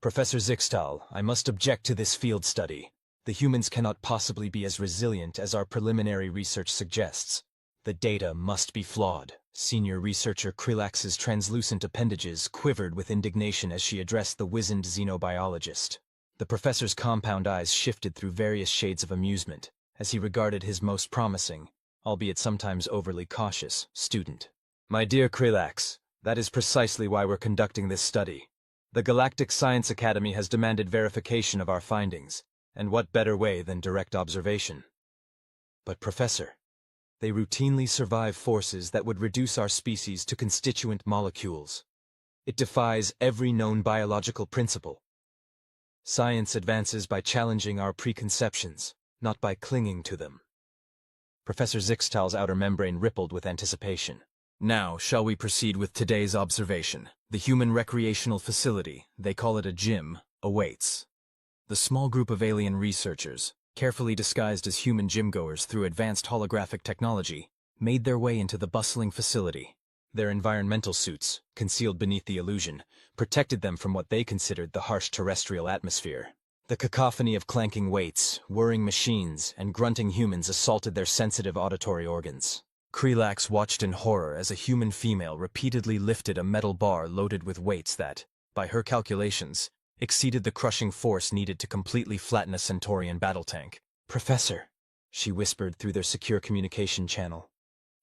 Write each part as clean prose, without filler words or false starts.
Professor Zixtal, I must object to this field study. The humans cannot possibly be as resilient as our preliminary research suggests. The data must be flawed. Senior researcher Krilax's translucent appendages quivered with indignation as she addressed the wizened xenobiologist. The professor's compound eyes shifted through various shades of amusement as he regarded his most promising, albeit sometimes overly cautious, student. My dear Krilax, that is precisely why we're conducting this study. The Galactic Science Academy has demanded verification of our findings, and what better way than direct observation? But Professor, they routinely survive forces that would reduce our species to constituent molecules. It defies every known biological principle. Science advances by challenging our preconceptions, not by clinging to them. Professor Zixtal's outer membrane rippled with anticipation. Now, shall we proceed with today's observation? The human recreational facility, they call it a gym, awaits. The small group of alien researchers, carefully disguised as human gym-goers through advanced holographic technology, made their way into the bustling facility. Their environmental suits, concealed beneath the illusion, protected them from what they considered the harsh terrestrial atmosphere. The cacophony of clanking weights, whirring machines, and grunting humans assaulted their sensitive auditory organs. Krilax watched in horror as a human female repeatedly lifted a metal bar loaded with weights that, by her calculations, exceeded the crushing force needed to completely flatten a Centaurian battle tank. Professor, she whispered through their secure communication channel.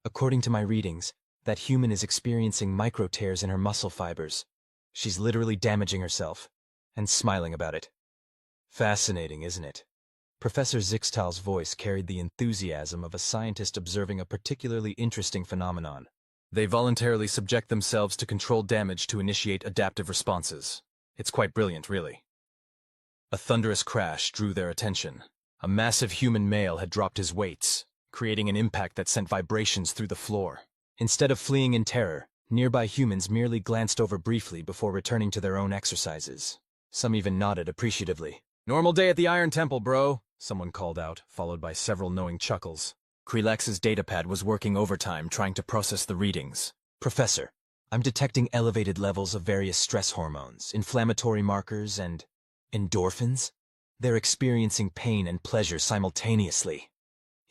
According to my readings, that human is experiencing micro-tears in her muscle fibers. She's literally damaging herself, and smiling about it. Fascinating, isn't it? Professor Zixtal's voice carried the enthusiasm of a scientist observing a particularly interesting phenomenon. They voluntarily subject themselves to controlled damage to initiate adaptive responses. It's quite brilliant, really. A thunderous crash drew their attention. A massive human male had dropped his weights, creating an impact that sent vibrations through the floor. Instead of fleeing in terror, nearby humans merely glanced over briefly before returning to their own exercises. Some even nodded appreciatively. "Normal day at the Iron Temple, bro," someone called out, followed by several knowing chuckles. Krilax's datapad was working overtime trying to process the readings. Professor, I'm detecting elevated levels of various stress hormones, inflammatory markers, and endorphins. They're experiencing pain and pleasure simultaneously.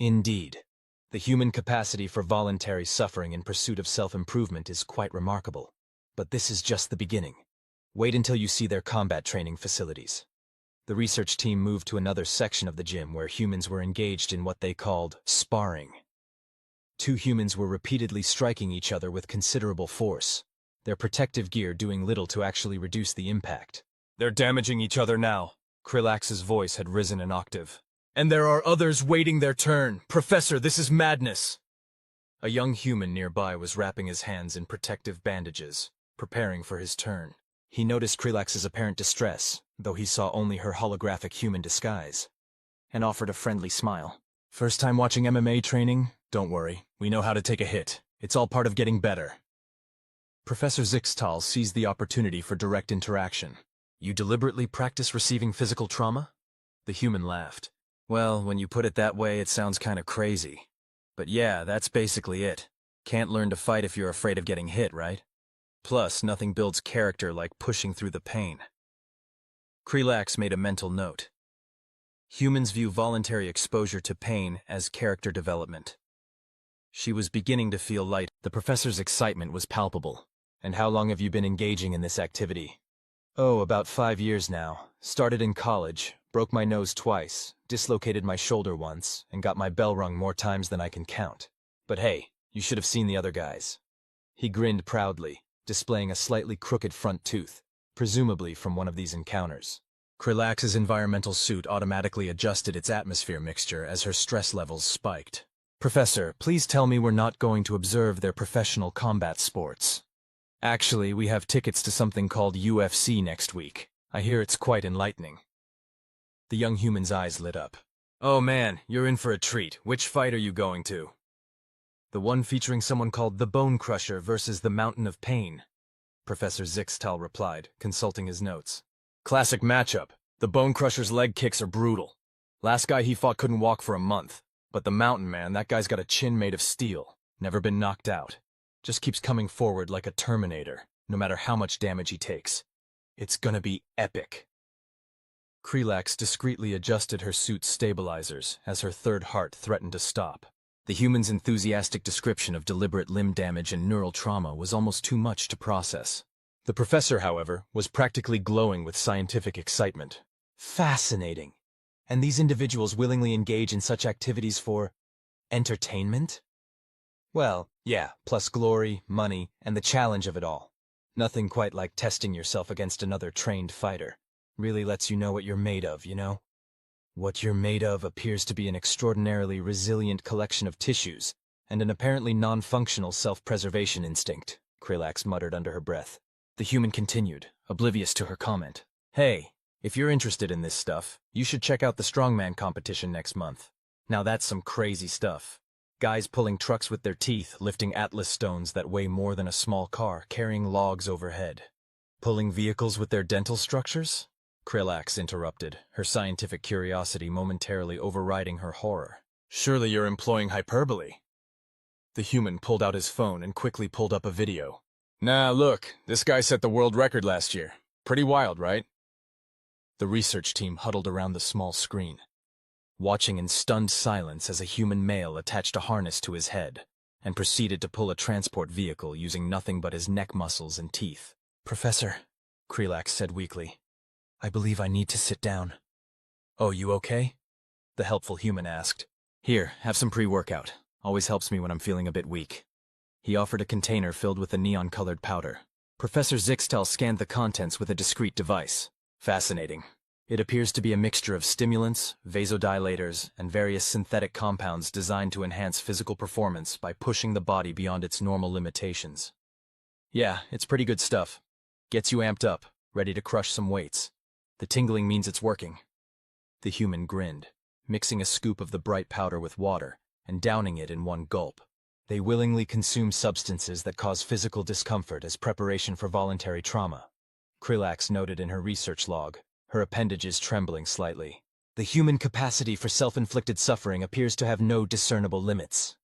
Indeed, the human capacity for voluntary suffering in pursuit of self-improvement is quite remarkable. But this is just the beginning. Wait until you see their combat training facilities. The research team moved to another section of the gym where humans were engaged in what they called sparring. Two humans were repeatedly striking each other with considerable force, their protective gear doing little to actually reduce the impact. "They're damaging each other now." Krilax's voice had risen an octave. "And there are others waiting their turn. Professor, this is madness." A young human nearby was wrapping his hands in protective bandages, preparing for his turn. He noticed Krilax's apparent distress, though he saw only her holographic human disguise, and offered a friendly smile. "First time watching MMA training? Don't worry, we know how to take a hit. It's all part of getting better." Professor Zixtal seized the opportunity for direct interaction. "You deliberately practice receiving physical trauma?" The human laughed. "Well, when you put it that way, it sounds kind of crazy. But yeah, that's basically it. Can't learn to fight if you're afraid of getting hit, right? Plus, nothing builds character like pushing through the pain." Krilax made a mental note. Humans view voluntary exposure to pain as character development. She was beginning to feel light. The professor's excitement was palpable. "And how long have you been engaging in this activity?" "Oh, about 5 years now. Started in college, broke my nose twice, dislocated my shoulder once, and got my bell rung more times than I can count. But hey, you should have seen the other guys." He grinned proudly, displaying a slightly crooked front tooth, presumably from one of these encounters. Krilax's environmental suit automatically adjusted its atmosphere mixture as her stress levels spiked. "Professor, please tell me we're not going to observe their professional combat sports. Actually, we have tickets to something called UFC next week. I hear it's quite enlightening." The young human's eyes lit up. "Oh man, you're in for a treat. Which fight are you going to?" "The one featuring someone called the Bone Crusher versus the Mountain of Pain," Professor Zixtal replied, consulting his notes. "Classic matchup. The Bone Crusher's leg kicks are brutal. Last guy he fought couldn't walk for a month. But the Mountain Man, that guy's got a chin made of steel. Never been knocked out. Just keeps coming forward like a Terminator, no matter how much damage he takes. It's gonna be epic. Krelax discreetly adjusted her suit's stabilizers as her third heart threatened to stop. The human's enthusiastic description of deliberate limb damage and neural trauma was almost too much to process. The professor, however, was practically glowing with scientific excitement. Fascinating. And these individuals willingly engage in such activities for entertainment? Well, yeah, plus glory, money, and the challenge of it all. Nothing quite like testing yourself against another trained fighter. Really lets you know what you're made of, you know? What you're made of appears to be an extraordinarily resilient collection of tissues, and an apparently non-functional self-preservation instinct, Krelax muttered under her breath. The human continued, oblivious to her comment. Hey, if you're interested in this stuff, you should check out the strongman competition next month. Now that's some crazy stuff. Guys pulling trucks with their teeth, lifting atlas stones that weigh more than a small car, carrying logs overhead. Pulling vehicles with their dental structures? Krelax interrupted, her scientific curiosity momentarily overriding her horror. Surely you're employing hyperbole. The human pulled out his phone and quickly pulled up a video. Nah, look, this guy set the world record last year. Pretty wild, right? The research team huddled around the small screen, watching in stunned silence as a human male attached a harness to his head and proceeded to pull a transport vehicle using nothing but his neck muscles and teeth. Professor, Krelax said weakly, I believe I need to sit down. Oh, you okay? The helpful human asked. Here, have some pre-workout. Always helps me when I'm feeling a bit weak. He offered a container filled with a neon-colored powder. Professor Zixtel scanned the contents with a discrete device. Fascinating. It appears to be a mixture of stimulants, vasodilators, and various synthetic compounds designed to enhance physical performance by pushing the body beyond its normal limitations. Yeah, it's pretty good stuff. Gets you amped up, ready to crush some weights. The tingling means it's working. The human grinned, mixing a scoop of the bright powder with water and downing it in one gulp. They willingly consume substances that cause physical discomfort as preparation for voluntary trauma. Krelax noted in her research log, her appendages trembling slightly. The human capacity for self-inflicted suffering appears to have no discernible limits.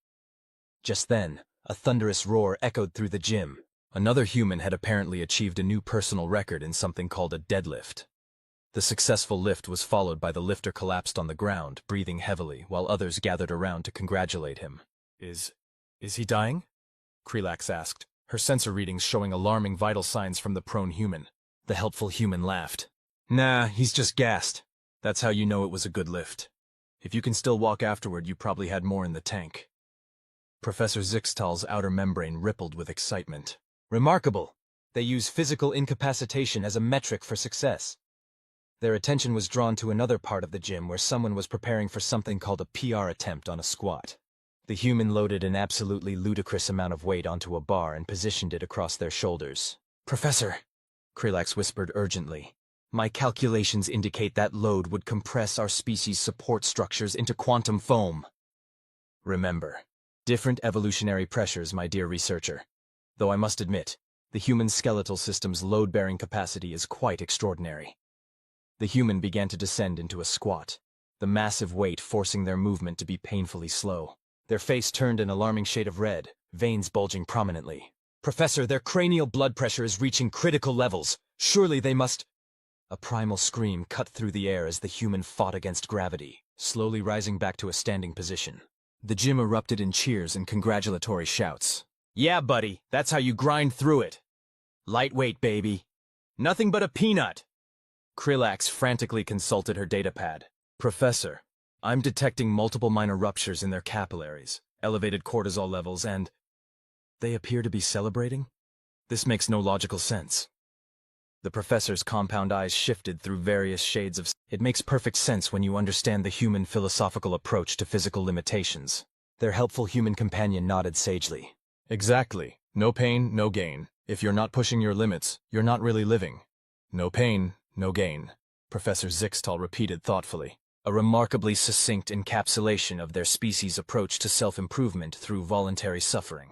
Just then, a thunderous roar echoed through the gym. Another human had apparently achieved a new personal record in something called a deadlift. The successful lift was followed by the lifter collapsed on the ground, breathing heavily, while others gathered around to congratulate him. Is he dying? Krelax asked, her sensor readings showing alarming vital signs from the prone human. The helpful human laughed. Nah, he's just gassed. That's how you know it was a good lift. If you can still walk afterward, you probably had more in the tank. Professor Zixtal's outer membrane rippled with excitement. Remarkable! They use physical incapacitation as a metric for success. Their attention was drawn to another part of the gym where someone was preparing for something called a PR attempt on a squat. The human loaded an absolutely ludicrous amount of weight onto a bar and positioned it across their shoulders. Professor, Krelax whispered urgently, my calculations indicate that load would compress our species' support structures into quantum foam. Remember, different evolutionary pressures, my dear researcher. Though I must admit, the human skeletal system's load-bearing capacity is quite extraordinary. The human began to descend into a squat, the massive weight forcing their movement to be painfully slow. Their face turned an alarming shade of red, veins bulging prominently. Professor, their cranial blood pressure is reaching critical levels. Surely they must... A primal scream cut through the air as the human fought against gravity, slowly rising back to a standing position. The gym erupted in cheers and congratulatory shouts. Yeah, buddy, that's how you grind through it. Lightweight, baby. Nothing but a peanut. Krelax frantically consulted her datapad. Professor, I'm detecting multiple minor ruptures in their capillaries, elevated cortisol levels, and... They appear to be celebrating? This makes no logical sense. The professor's compound eyes shifted through various shades of... It makes perfect sense when you understand the human philosophical approach to physical limitations. Their helpful human companion nodded sagely. Exactly. No pain, no gain. If you're not pushing your limits, you're not really living. No pain, no gain, Professor Zixtal repeated thoughtfully, a remarkably succinct encapsulation of their species' approach to self-improvement through voluntary suffering.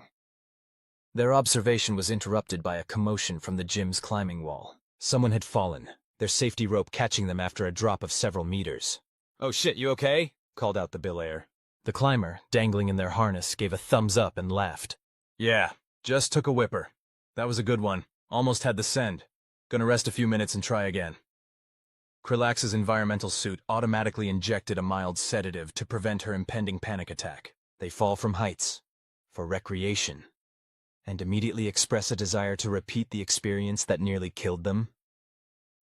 Their observation was interrupted by a commotion from the gym's climbing wall. Someone had fallen, their safety rope catching them after a drop of several meters. Oh shit, you okay? Called out the belayer. The climber, dangling in their harness, gave a thumbs up and laughed. Yeah, just took a whipper. That was a good one. Almost had the send. Gonna rest a few minutes and try again. Krilax's environmental suit automatically injected a mild sedative to prevent her impending panic attack. They fall from heights, for recreation, and immediately express a desire to repeat the experience that nearly killed them?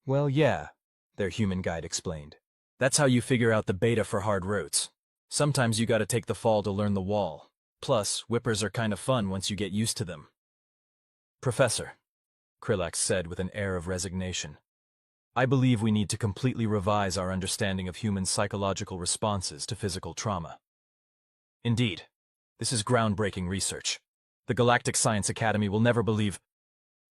Well, yeah, their human guide explained. That's how you figure out the beta for hard routes. Sometimes you gotta take the fall to learn the wall. Plus, whippers are kind of fun once you get used to them. Professor, Krilax said with an air of resignation, I believe we need to completely revise our understanding of human psychological responses to physical trauma. Indeed, this is groundbreaking research. The Galactic Science Academy will never believe.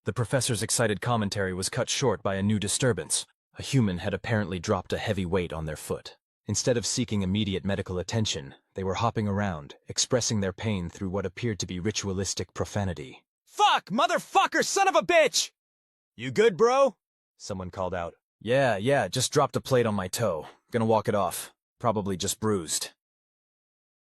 The professor's excited commentary was cut short by a new disturbance. A human had apparently dropped a heavy weight on their foot. Instead of seeking immediate medical attention, they were hopping around, expressing their pain through what appeared to be ritualistic profanity. Fuck, motherfucker, son of a bitch! You good, bro? Someone called out. Yeah, just dropped a plate on my toe. Gonna walk it off. Probably just bruised.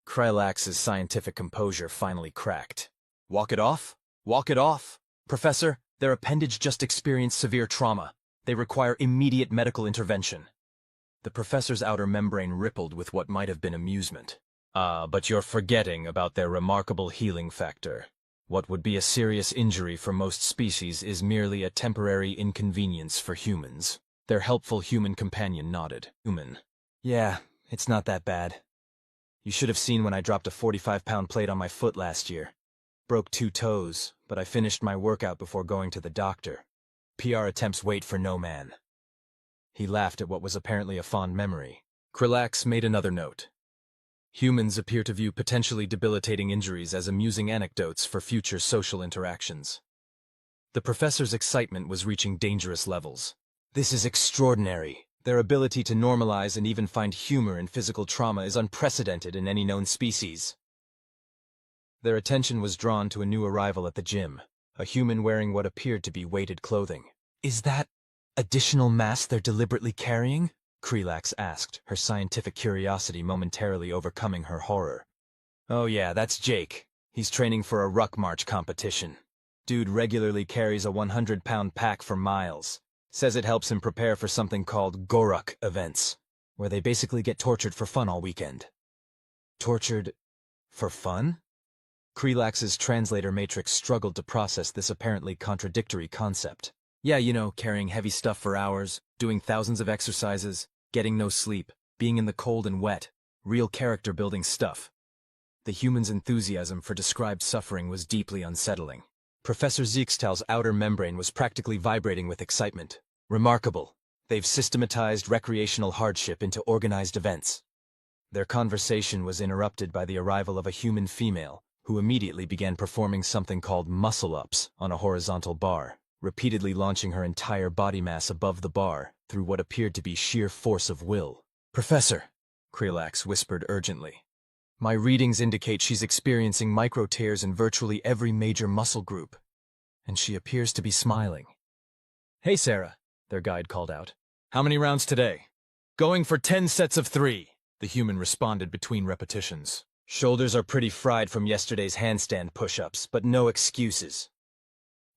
Krilax's scientific composure finally cracked. Walk it off? Walk it off? Professor, their appendage just experienced severe trauma. They require immediate medical intervention. The professor's outer membrane rippled with what might have been amusement. But you're forgetting about their remarkable healing factor. What would be a serious injury for most species is merely a temporary inconvenience for humans. Their helpful human companion nodded. Human. Yeah, it's not that bad. You should have seen when I dropped a 45-pound plate on my foot last year. Broke 2 toes, but I finished my workout before going to the doctor. PR attempts wait for no man. He laughed at what was apparently a fond memory. Krilax made another note. Humans appear to view potentially debilitating injuries as amusing anecdotes for future social interactions. The professor's excitement was reaching dangerous levels. This is extraordinary. Their ability to normalize and even find humor in physical trauma is unprecedented in any known species. Their attention was drawn to a new arrival at the gym, a human wearing what appeared to be weighted clothing. Is that additional mass they're deliberately carrying? Krilax asked, her scientific curiosity momentarily overcoming her horror. Oh yeah, that's Jake. He's training for a ruck march competition. Dude regularly carries a 100-pound pack for miles. Says it helps him prepare for something called Goruk events, where they basically get tortured for fun all weekend. Tortured for fun? Krilax's translator matrix struggled to process this apparently contradictory concept. Yeah, you know, carrying heavy stuff for hours, doing thousands of exercises, getting no sleep, being in the cold and wet, real character-building stuff. The human's enthusiasm for described suffering was deeply unsettling. Professor Zixtal's outer membrane was practically vibrating with excitement. Remarkable. They've systematized recreational hardship into organized events. Their conversation was interrupted by the arrival of a human female, who immediately began performing something called muscle-ups on a horizontal bar, repeatedly launching her entire body mass above the bar through what appeared to be sheer force of will. Professor, Krilax whispered urgently. My readings indicate she's experiencing micro-tears in virtually every major muscle group, and she appears to be smiling. Hey, Sarah, their guide called out. How many rounds today? Going for 10 sets of 3, the human responded between repetitions. Shoulders are pretty fried from yesterday's handstand push-ups, but no excuses.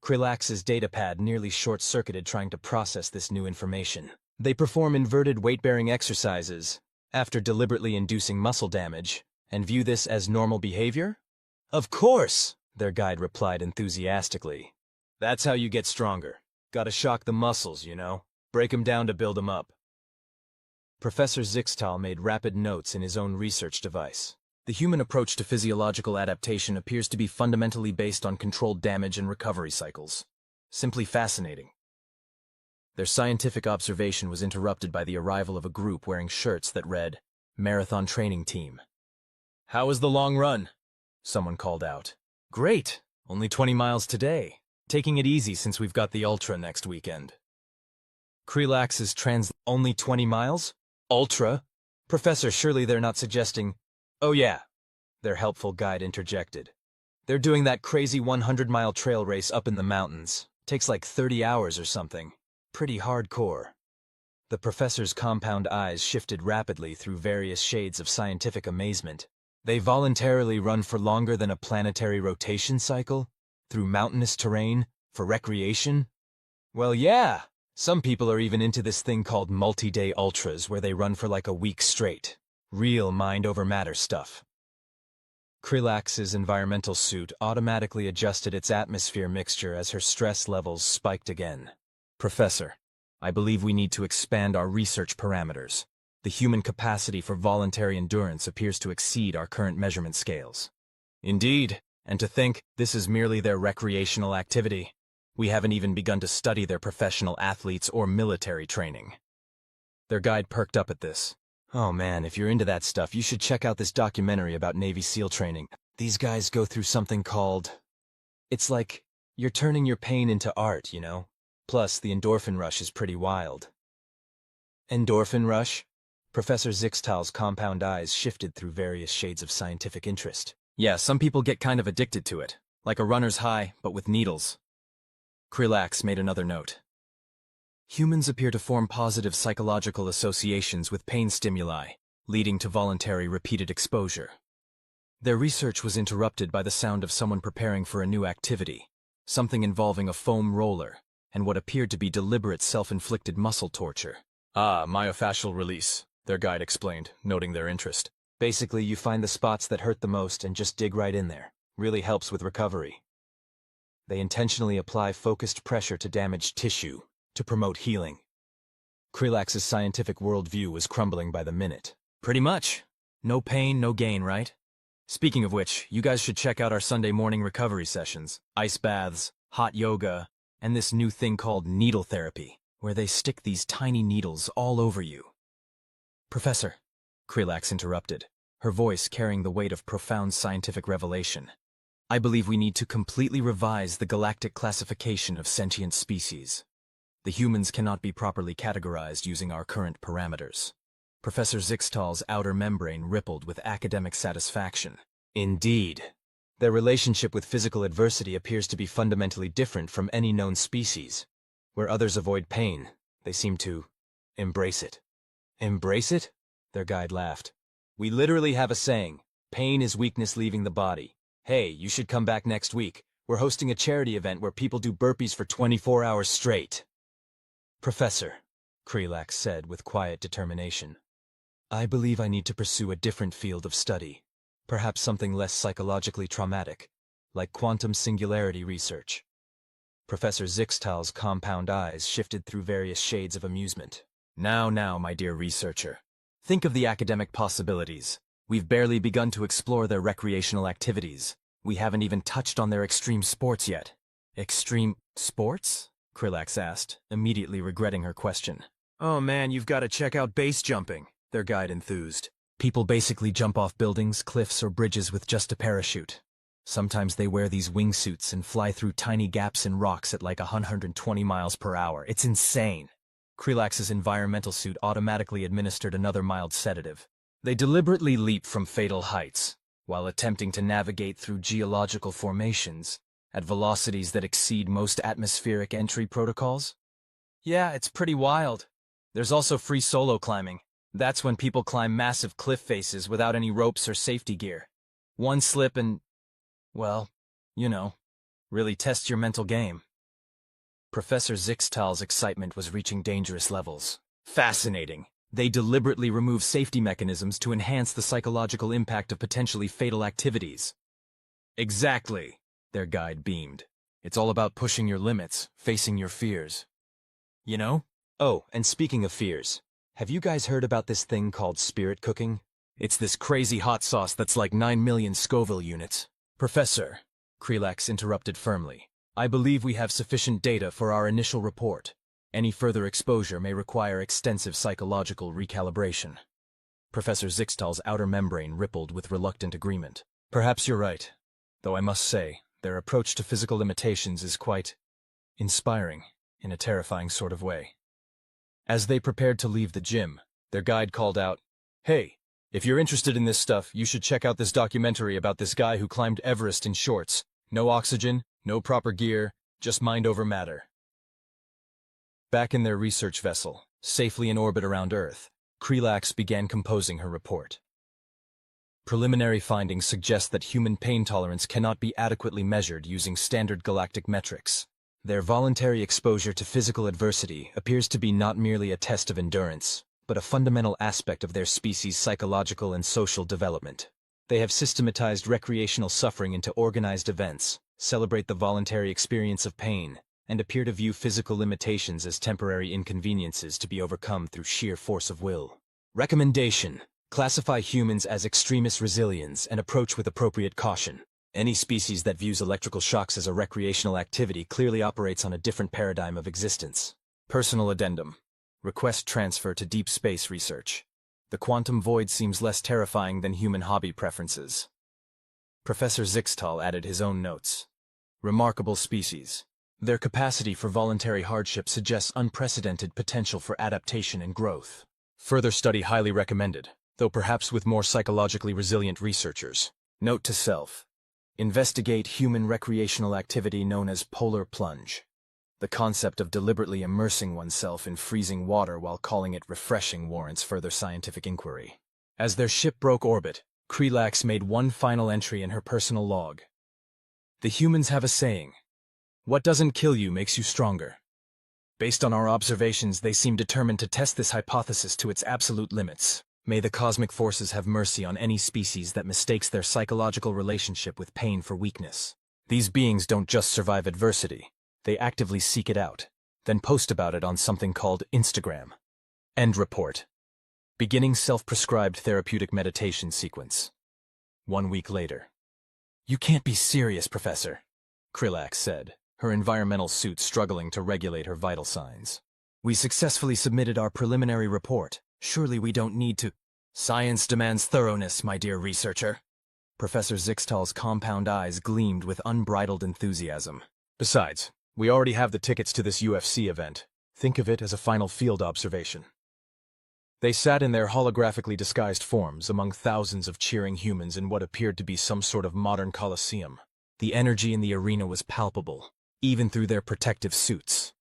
Krilax's datapad nearly short-circuited trying to process this new information. They perform inverted weight-bearing exercises, after deliberately inducing muscle damage, and view this as normal behavior? Of course, their guide replied enthusiastically. That's how you get stronger. Gotta shock the muscles, you know. Break 'em down to build 'em up. Professor Zixtal made rapid notes in his own research device. The human approach to physiological adaptation appears to be fundamentally based on controlled damage and recovery cycles. Simply fascinating. Their scientific observation was interrupted by the arrival of a group wearing shirts that read, Marathon Training Team. How was the long run? Someone called out. Great, only 20 miles today. Taking it easy since we've got the Ultra next weekend. Krilax's only 20 miles? Ultra? Professor, surely they're not suggesting... Oh yeah, their helpful guide interjected. They're doing that crazy 100-mile trail race up in the mountains. Takes like 30 hours or something. Pretty hardcore. The professor's compound eyes shifted rapidly through various shades of scientific amazement. They voluntarily run for longer than a planetary rotation cycle? Through mountainous terrain? For recreation? Well, yeah. Some people are even into this thing called multi-day ultras where they run for like a week straight. Real mind over matter stuff. Krilax's environmental suit automatically adjusted its atmosphere mixture as her stress levels spiked again. Professor, I believe we need to expand our research parameters. The human capacity for voluntary endurance appears to exceed our current measurement scales. Indeed, and to think this is merely their recreational activity. We haven't even begun to study their professional athletes or military training. Their guide perked up at this. Oh man, if you're into that stuff, you should check out this documentary about Navy SEAL training. These guys go through something called... It's like you're turning your pain into art, you know? Plus, the endorphin rush is pretty wild. Endorphin rush? Professor Zixtal's compound eyes shifted through various shades of scientific interest. Yeah, some people get kind of addicted to it. Like a runner's high, but with needles. Krilax made another note. Humans appear to form positive psychological associations with pain stimuli, leading to voluntary repeated exposure. Their research was interrupted by the sound of someone preparing for a new activity, something involving a foam roller, and what appeared to be deliberate self-inflicted muscle torture. Ah, myofascial release, their guide explained, noting their interest. Basically, you find the spots that hurt the most and just dig right in there. Really helps with recovery. They intentionally apply focused pressure to damaged tissue, to promote healing. Krilax's scientific worldview was crumbling by the minute. Pretty much. No pain, no gain, right? Speaking of which, you guys should check out our Sunday morning recovery sessions, ice baths, hot yoga, and this new thing called needle therapy, where they stick these tiny needles all over you. Professor, Krilax interrupted, her voice carrying the weight of profound scientific revelation. I believe we need to completely revise the galactic classification of sentient species. The humans cannot be properly categorized using our current parameters. Professor Zixtal's outer membrane rippled with academic satisfaction. Indeed. Their relationship with physical adversity appears to be fundamentally different from any known species. Where others avoid pain, they seem to embrace it. Embrace it? Their guide laughed. We literally have a saying, pain is weakness leaving the body. Hey, you should come back next week. We're hosting a charity event where people do burpees for 24 hours straight. Professor, Krilax said with quiet determination, I believe I need to pursue a different field of study. Perhaps something less psychologically traumatic, like quantum singularity research. Professor Zixtal's compound eyes shifted through various shades of amusement. Now, my dear researcher. Think of the academic possibilities. We've barely begun to explore their recreational activities. We haven't even touched on their extreme sports yet. Extreme sports? Krilax asked, immediately regretting her question. Oh man, you've got to check out base jumping, their guide enthused. People basically jump off buildings, cliffs, or bridges with just a parachute. Sometimes they wear these wingsuits and fly through tiny gaps in rocks at like 120 miles per hour. It's insane. Krilax's environmental suit automatically administered another mild sedative. They deliberately leap from fatal heights, while attempting to navigate through geological formations at velocities that exceed most atmospheric entry protocols. Yeah, it's pretty wild. There's also free solo climbing. That's when people climb massive cliff faces without any ropes or safety gear. One slip and, well, you know, really test your mental game. Professor Zixtal's excitement was reaching dangerous levels. Fascinating. They deliberately remove safety mechanisms to enhance the psychological impact of potentially fatal activities. Exactly, their guide beamed. It's all about pushing your limits, facing your fears. You know? Oh, and speaking of fears, have you guys heard about this thing called spirit cooking? It's this crazy hot sauce that's like 9 million Scoville units. Professor, Krilax interrupted firmly, I believe we have sufficient data for our initial report. Any further exposure may require extensive psychological recalibration. Professor Zixtal's outer membrane rippled with reluctant agreement. Perhaps you're right, though I must say, their approach to physical limitations is quite inspiring in a terrifying sort of way. As they prepared to leave the gym, their guide called out, Hey, if you're interested in this stuff, you should check out this documentary about this guy who climbed Everest in shorts. No oxygen, no proper gear, just mind over matter. Back in their research vessel, safely in orbit around Earth, Krilax began composing her report. Preliminary findings suggest that human pain tolerance cannot be adequately measured using standard galactic metrics. Their voluntary exposure to physical adversity appears to be not merely a test of endurance, but a fundamental aspect of their species' psychological and social development. They have systematized recreational suffering into organized events, celebrate the voluntary experience of pain, and appear to view physical limitations as temporary inconveniences to be overcome through sheer force of will. Recommendation: classify humans as extremis resiliens and approach with appropriate caution. Any species that views electrical shocks as a recreational activity clearly operates on a different paradigm of existence. Personal addendum. Request transfer to deep space research. The quantum void seems less terrifying than human hobby preferences. Professor Zixtal added his own notes. Remarkable species. Their capacity for voluntary hardship suggests unprecedented potential for adaptation and growth. Further study highly recommended, though perhaps with more psychologically resilient researchers. Note to self. Investigate human recreational activity known as polar plunge. The concept of deliberately immersing oneself in freezing water while calling it refreshing warrants further scientific inquiry. As their ship broke orbit, Krelax made one final entry in her personal log. The humans have a saying, "What doesn't kill you makes you stronger." Based on our observations, they seem determined to test this hypothesis to its absolute limits. May the cosmic forces have mercy on any species that mistakes their psychological relationship with pain for weakness. These beings don't just survive adversity. They actively seek it out, then post about it on something called Instagram. End report. Beginning self-prescribed therapeutic meditation sequence. 1 week later. "You can't be serious, Professor," Krelax said, her environmental suit struggling to regulate her vital signs. "We successfully submitted our preliminary report. Surely we don't need to—" "Science demands thoroughness, my dear researcher." Professor Zixtal's compound eyes gleamed with unbridled enthusiasm. "Besides, we already have the tickets to this UFC event. Think of it as a final field observation." They sat in their holographically disguised forms among thousands of cheering humans in what appeared to be some sort of modern coliseum. The energy in the arena was palpable, even through their protective suits.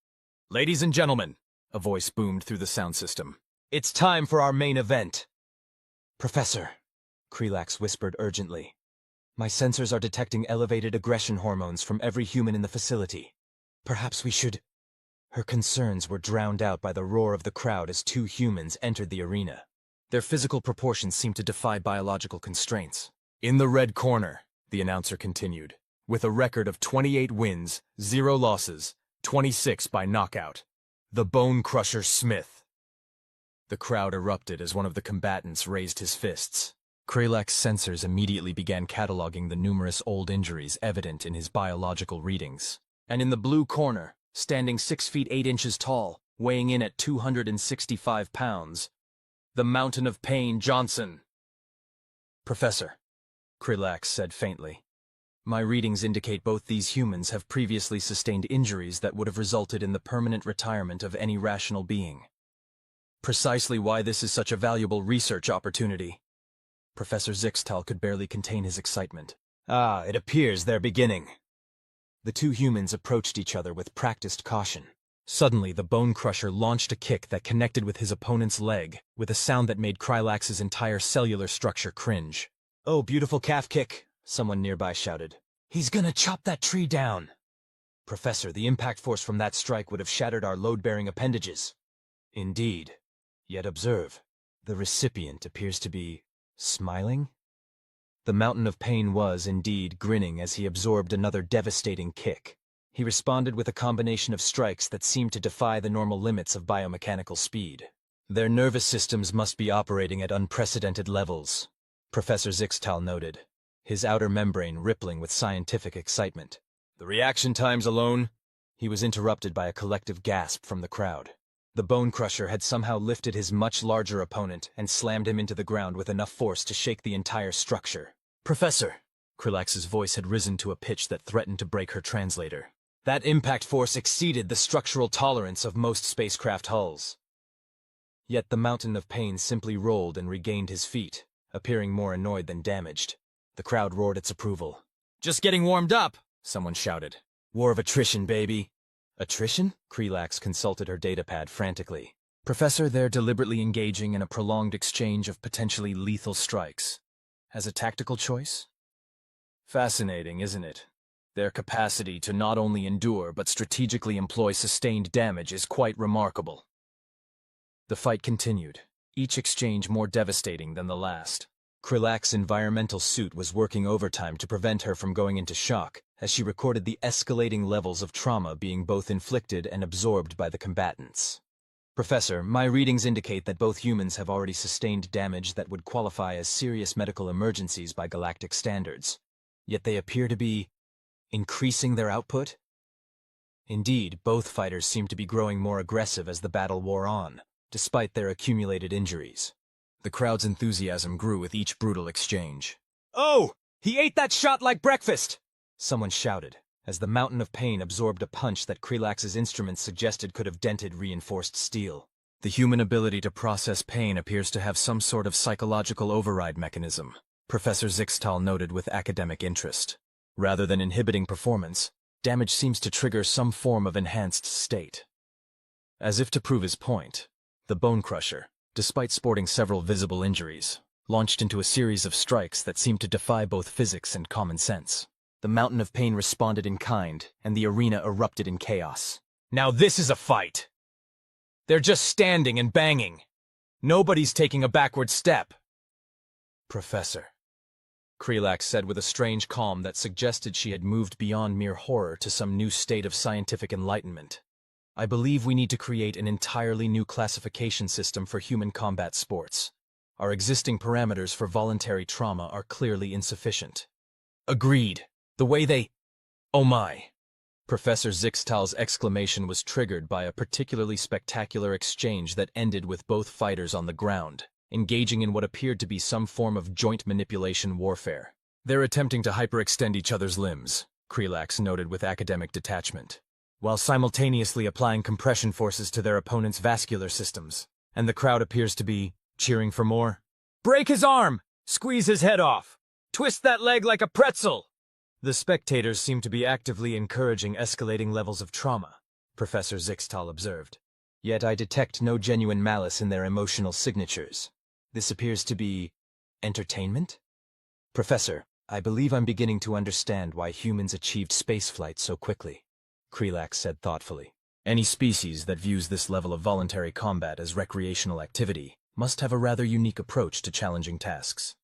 "Ladies and gentlemen," a voice boomed through the sound system, "it's time for our main event." "Professor," Krelax whispered urgently, "my sensors are detecting elevated aggression hormones from every human in the facility. Perhaps we should—" Her concerns were drowned out by the roar of the crowd as 2 humans entered the arena. Their physical proportions seemed to defy biological constraints. "In the red corner," the announcer continued, "with a record of 28 wins, 0 losses, 26 by knockout, the Bone Crusher Smith." The crowd erupted as one of the combatants raised his fists. Krelax's sensors immediately began cataloging the numerous old injuries evident in his biological readings. And in the blue corner, standing 6 feet 8 inches tall, weighing in at 265 pounds, the Mountain of Pain Johnson. "Professor," Krelax said faintly, "my readings indicate both these humans have previously sustained injuries that would have resulted in the permanent retirement of any rational being. Precisely why this is such a valuable research opportunity." Professor Zixtal could barely contain his excitement. "Ah, it appears they're beginning." The 2 humans approached each other with practiced caution. Suddenly, the Bone Crusher launched a kick that connected with his opponent's leg, with a sound that made Krelax's entire cellular structure cringe. "Oh, beautiful calf kick," someone nearby shouted. "He's gonna chop that tree down." "Professor, the impact force from that strike would have shattered our load-bearing appendages." "Indeed. Yet observe, the recipient appears to be smiling?" The Mountain of Pain was, indeed, grinning as he absorbed another devastating kick. He responded with a combination of strikes that seemed to defy the normal limits of biomechanical speed. "Their nervous systems must be operating at unprecedented levels," Professor Zixtal noted, his outer membrane rippling with scientific excitement. "The reaction times alone—" He was interrupted by a collective gasp from the crowd. The Bone Crusher had somehow lifted his much larger opponent and slammed him into the ground with enough force to shake the entire structure. "Professor," Krelax's voice had risen to a pitch that threatened to break her translator, "that impact force exceeded the structural tolerance of most spacecraft hulls." Yet the Mountain of Pain simply rolled and regained his feet, appearing more annoyed than damaged. The crowd roared its approval. "Just getting warmed up," someone shouted. "War of attrition, baby." "Attrition?" Krelax consulted her datapad frantically. "Professor, they're deliberately engaging in a prolonged exchange of potentially lethal strikes. As a tactical choice?" "Fascinating, isn't it?" Their capacity to not only endure but strategically employ sustained damage is quite remarkable. The fight continued, each exchange more devastating than the last. Krylak's environmental suit was working overtime to prevent her from going into shock, as she recorded the escalating levels of trauma being both inflicted and absorbed by the combatants. Professor, my readings indicate that both humans have already sustained damage that would qualify as serious medical emergencies by galactic standards. Yet they appear to be increasing their output? Indeed, both fighters seem to be growing more aggressive as the battle wore on, despite their accumulated injuries. The crowd's enthusiasm grew with each brutal exchange. "Oh! He ate that shot like breakfast!" someone shouted, as the mountain of pain absorbed a punch that Krylak's instruments suggested could have dented reinforced steel. The human ability to process pain appears to have some sort of psychological override mechanism, Professor Zixtal noted with academic interest. Rather than inhibiting performance, damage seems to trigger some form of enhanced state. As if to prove his point, the Bone Crusher, despite sporting several visible injuries, launched into a series of strikes that seemed to defy both physics and common sense. The mountain of pain responded in kind, and the arena erupted in chaos. "Now this is a fight! They're just standing and banging. Nobody's taking a backward step." "Professor," Krylak said with a strange calm that suggested she had moved beyond mere horror to some new state of scientific enlightenment. "I believe we need to create an entirely new classification system for human combat sports. Our existing parameters for voluntary trauma are clearly insufficient." "Agreed. The way they... Oh my!" Professor Zixtal's exclamation was triggered by a particularly spectacular exchange that ended with both fighters on the ground, engaging in what appeared to be some form of joint manipulation warfare. "They're attempting to hyperextend each other's limbs," Krylak noted with academic detachment, while simultaneously applying compression forces to their opponent's vascular systems. And the crowd appears to be cheering for more. "Break his arm! Squeeze his head off! Twist that leg like a pretzel!" The spectators seem to be actively encouraging escalating levels of trauma, Professor Zixtal observed. Yet I detect no genuine malice in their emotional signatures. This appears to be entertainment? "Professor, I believe I'm beginning to understand why humans achieved spaceflight so quickly," Krylak said thoughtfully. "Any species that views this level of voluntary combat as recreational activity must have a rather unique approach to challenging tasks."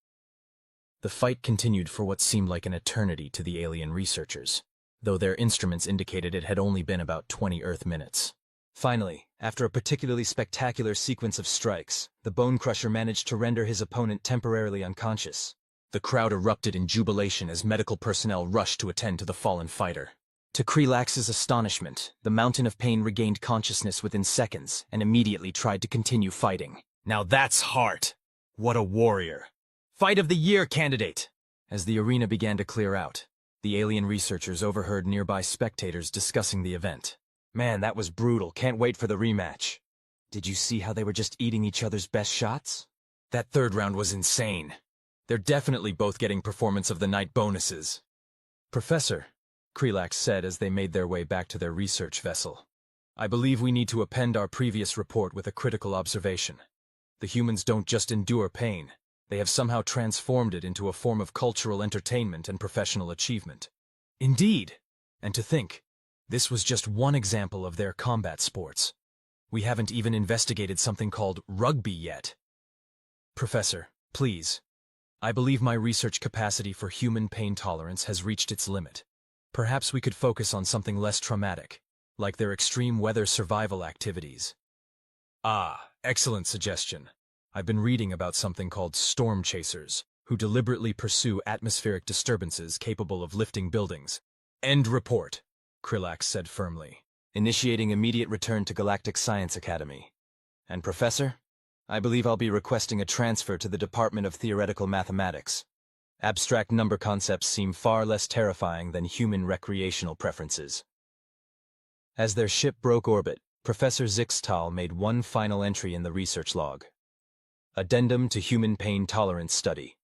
The fight continued for what seemed like an eternity to the alien researchers, though their instruments indicated it had only been about 20 Earth minutes. Finally, after a particularly spectacular sequence of strikes, the Bone Crusher managed to render his opponent temporarily unconscious. The crowd erupted in jubilation as medical personnel rushed to attend to the fallen fighter. To Krylak's astonishment, the mountain of pain regained consciousness within seconds and immediately tried to continue fighting. "Now that's heart! What a warrior! Fight of the Year candidate!" As the arena began to clear out, the alien researchers overheard nearby spectators discussing the event. "Man, that was brutal. Can't wait for the rematch." "Did you see how they were just eating each other's best shots?" "That third round was insane. They're definitely both getting Performance of the Night bonuses." "Professor," Krylak said as they made their way back to their research vessel, "I believe we need to append our previous report with a critical observation. The humans don't just endure pain. They have somehow transformed it into a form of cultural entertainment and professional achievement." "Indeed! And to think, this was just one example of their combat sports. We haven't even investigated something called rugby yet." "Professor, please. I believe my research capacity for human pain tolerance has reached its limit. Perhaps we could focus on something less traumatic, like their extreme weather survival activities." "Ah, excellent suggestion. I've been reading about something called storm chasers, who deliberately pursue atmospheric disturbances capable of lifting buildings." "End report," Krylak said firmly, initiating immediate return to Galactic Science Academy. "And Professor, I believe I'll be requesting a transfer to the Department of Theoretical Mathematics. Abstract number concepts seem far less terrifying than human recreational preferences." As their ship broke orbit, Professor Zixtal made one final entry in the research log. Addendum to Human Pain Tolerance Study.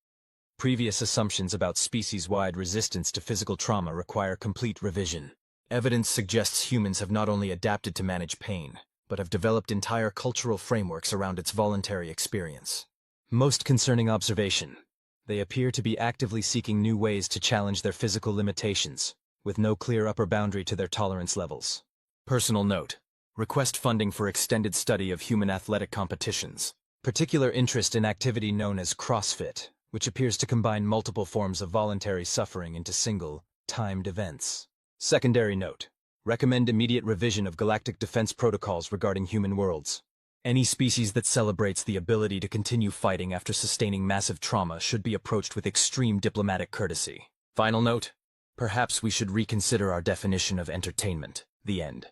Previous assumptions about species-wide resistance to physical trauma require complete revision. Evidence suggests humans have not only adapted to manage pain, but have developed entire cultural frameworks around its voluntary experience. Most concerning observation: they appear to be actively seeking new ways to challenge their physical limitations, with no clear upper boundary to their tolerance levels. Personal note: request funding for extended study of human athletic competitions. Particular interest in activity known as CrossFit, which appears to combine multiple forms of voluntary suffering into single, timed events. Secondary note: recommend immediate revision of galactic defense protocols regarding human worlds. Any species that celebrates the ability to continue fighting after sustaining massive trauma should be approached with extreme diplomatic courtesy. Final note: perhaps we should reconsider our definition of entertainment. The end.